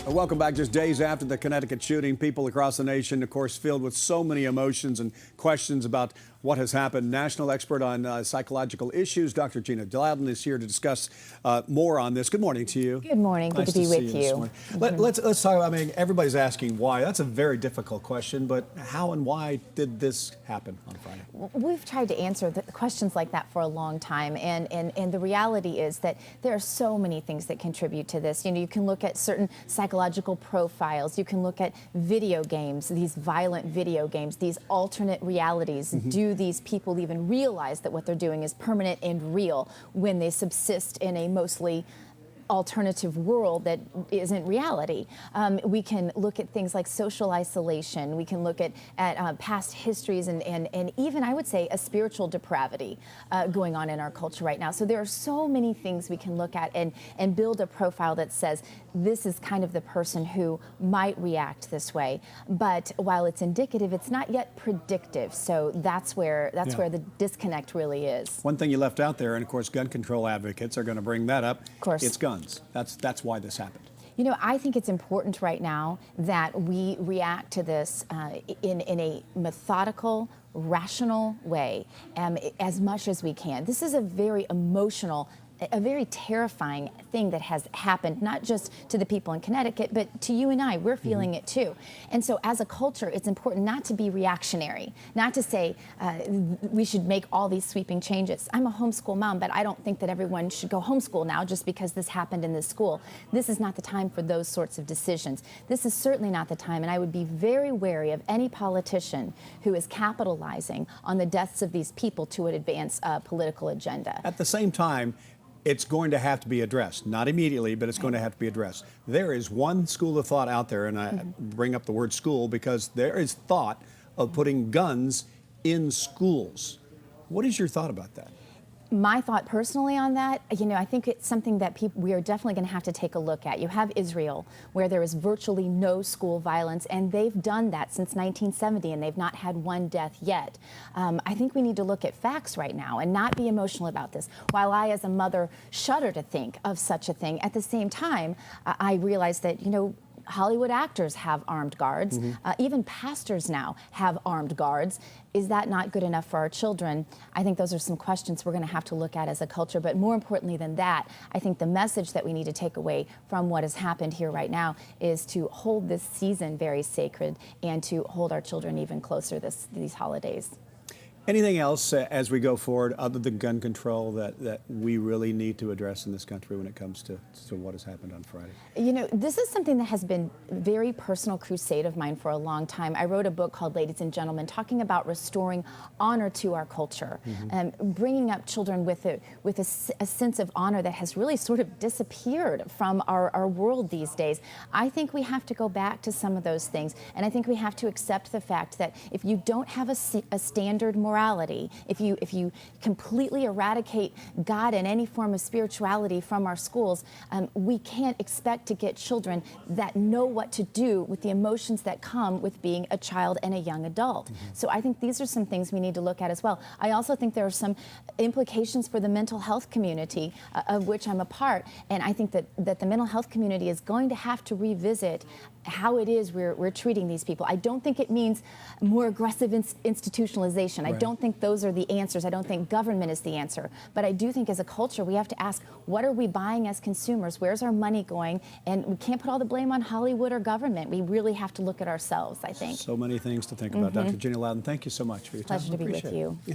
Welcome back. Just days after the Connecticut shooting, people across the nation, of course, filled with so many emotions and questions about what has happened. National expert on psychological issues, Dr. Gina Loudon, is here to discuss more on this. Good morning to you. Good morning. Nice Good to be with you. Let's talk about, I mean, everybody's asking why. That's a very difficult question, but how and why did this happen on Friday? We've tried to answer the questions like that for a long time, and the reality is that there are so many things that contribute to this. You know, you can look at certain psychological profiles, you can look at video games, these violent video games, these alternate realities. Do these people even realize that what they're doing is permanent and real when they subsist in a mostly alternative world that isn't reality? We can look at things like social isolation. We can look at past histories and even, I would say, a spiritual depravity going on in our culture right now. So there are so many things we can look at and build a profile that says this is kind of the person who might react this way. But while it's indicative, it's not yet predictive. So that's where the disconnect really is. One thing you left out there, and of course gun control advocates are going to bring that up, of course. It's guns. That's why this happened. You know, I think it's important right now that we react to this in a methodical, rational way, as much as we can. This is a very emotional, a very terrifying thing that has happened, not just to the people in Connecticut, but to you and I. We're feeling it too. And so as a culture, it's important not to be reactionary, not to say we should make all these sweeping changes. I'm a homeschool mom, but I don't think that everyone should go homeschool now just because this happened in this school. This is not the time for those sorts of decisions. This is certainly not the time, and I would be very wary of any politician who is capitalizing on the deaths of these people to advance a political agenda. At the same time, it's going to have to be addressed. Not immediately, but it's going to have to be addressed. There is one school of thought out there, and I bring up the word school because there is thought of putting guns in schools. What is your thought about that? My thought personally on that, you know, I think it's something that we are definitely going to have to take a look at. You have Israel, where there is virtually no school violence, and they've done that since 1970, and they've not had one death yet. I think we need to look at facts right now and not be emotional about this. While I, as a mother, shudder to think of such a thing, at the same time, I realize that, you know, Hollywood actors have armed guards. Even pastors now have armed guards. Is that not good enough for our children? I think those are some questions we're going to have to look at as a culture. But more importantly than that, I think the message that we need to take away from what has happened here right now is to hold this season very sacred and to hold our children even closer these holidays. Anything else as we go forward other than gun control that we really need to address in this country when it comes to what has happened on Friday? You know, this is something that has been a very personal crusade of mine for a long time. I wrote a book called Ladies and Gentlemen, talking about restoring honor to our culture, and bringing up children with a sense of honor that has really sort of disappeared from our world these days. I think we have to go back to some of those things, and I think we have to accept the fact that if you don't have a standard morality, if you completely eradicate God and any form of spirituality from our schools, we can't expect to get children that know what to do with the emotions that come with being a child and a young adult. So I think these are some things we need to look at as well. I also think there are some implications for the mental health community, of which I'm a part, and I think that the mental health community is going to have to revisit how it is we're treating these people. I don't think it means more aggressive institutionalization. Right. I don't think those are the answers. I don't think government is the answer. But I do think as a culture we have to ask, what are we buying as consumers? Where's our money going? And we can't put all the blame on Hollywood or government. We really have to look at ourselves, I think. So many things to think about. Dr. Gina Loudon, thank you so much for your time. Pleasure to be with you.